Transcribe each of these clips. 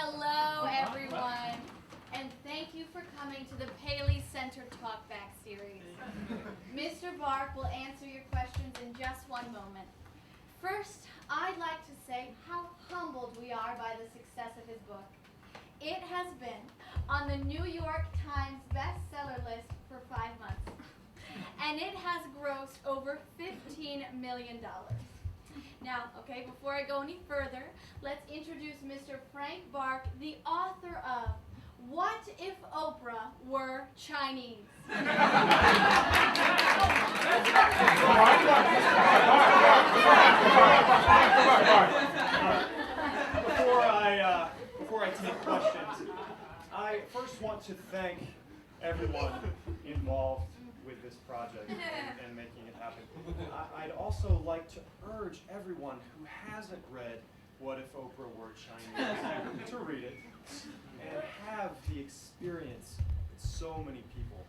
Hello, everyone, and thank you for coming to the Paley Center Talkback series. Mr. Bark will answer your questions in just one moment. First, I'd like to say how humbled we are by the success of his book. It has been on the New York Times bestseller list for 5 months, and it has grossed over $15 million. Now, okay, before I go any further, let's introduce Mr. Frank Bark, the author of What If Oprah Were Chinese? Before I take questions, I first want to thank everyone involved with this project and making it happen. I'd also like to urge everyone who hasn't read What If Oprah Were Chinese to read it and have the experience that so many people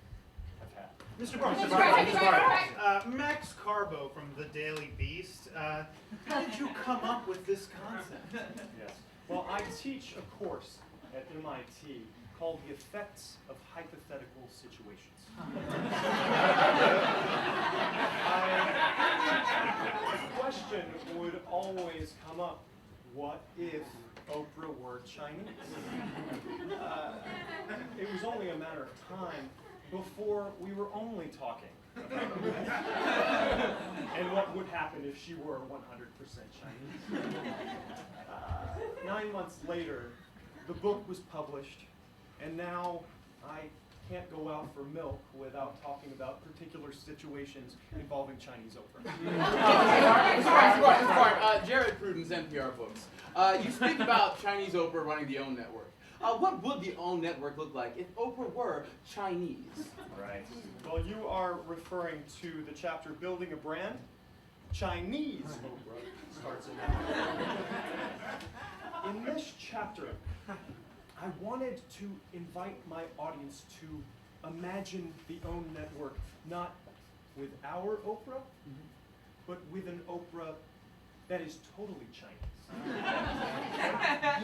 have had. Mr. Bark, Max Carbo from the Daily Beast, how did you come up with this concept? Yes. Well, I teach a course at MIT called The Effects of Hypothetical Situations. The question would always come up, what if Oprah were Chinese? It was only a matter of time before we were only talking about it. And what would happen if she were 100% Chinese? 9 months later, the book was published, and now I can't go out for milk without talking about particular situations involving Chinese Oprah. Jared Prudence, NPR Books. You speak about Chinese Oprah running the OWN network. What would the OWN network look like if Oprah were Chinese? Right. Well, you are referring to the chapter Building a Brand. Chinese Oprah starts in that. In this chapter, I wanted to invite my audience to imagine the OWN network not with our Oprah, but with an Oprah that is totally Chinese.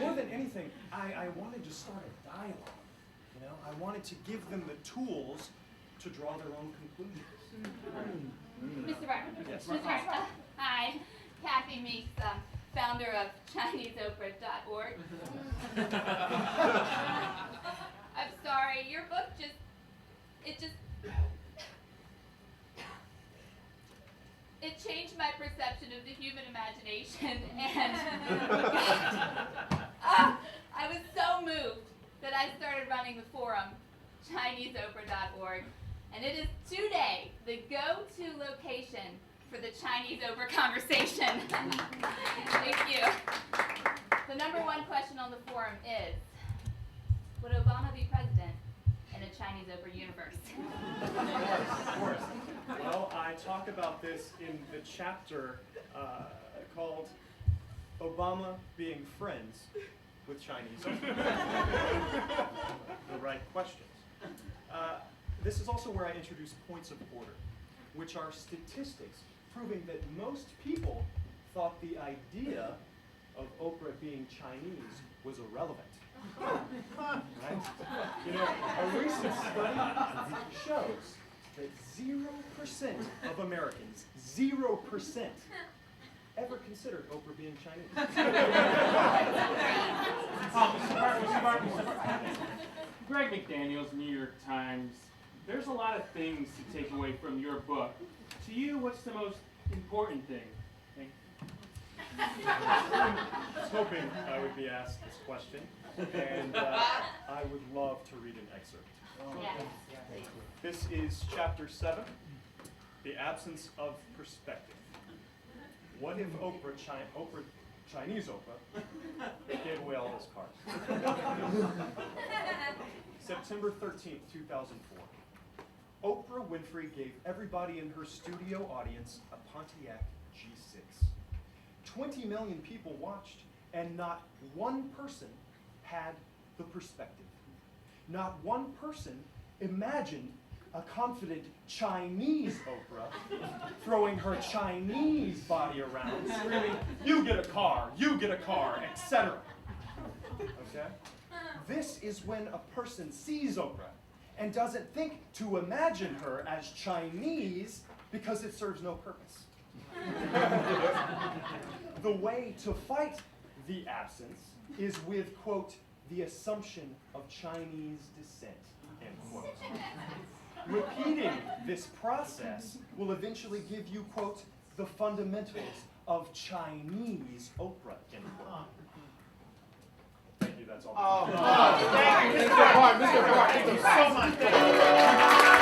More than anything, I wanted to start a dialogue. You know, I wanted to give them the tools to draw their own conclusions. Mr. Bark. Yes. Mr. Bark. Hi, Cathy Minx, founder of ChineseOprah.org. I'm sorry, your book it changed my perception of the human imagination, and I was so moved that I started running the forum, ChineseOprah.org, and it is today the go-to location for the Chinese Oprah conversation. Thank you. The #1 question on the forum is, would Obama be president in a Chinese Oprah universe? Of course. Well, I talk about this in the chapter called Obama Being Friends with Chinese Oprah. The right questions. This is also where I introduce points of order, which are statistics proving that most people thought the idea of Oprah being Chinese was irrelevant. Right? You know, a recent study shows that 0% of Americans, 0%, ever considered Oprah being Chinese. Greg McDaniels, New York Times. There's a lot of things to take away from your book. To you, what's the most important thing? I was hoping I would be asked this question, and I would love to read an excerpt. Yes. This is chapter 7, The Absence of Perspective. What if Chinese Oprah, gave away all those cards? September 13th, 2004. Oprah Winfrey gave everybody in her studio audience a Pontiac G6. 20 million people watched, and not one person had the perspective. Not one person imagined a confident Chinese Oprah throwing her Chinese body around, screaming, "You get a car, etc." Okay. Okay? This is when a person sees Oprah and doesn't think to imagine her as Chinese because it serves no purpose. The way to fight the absence is with, quote, the assumption of Chinese descent, end quote. Repeating this process will eventually give you, quote, the fundamentals of Chinese Oprah, end quote. Thank you, that's all. Thank you, Mr. Bart. Thank you so much.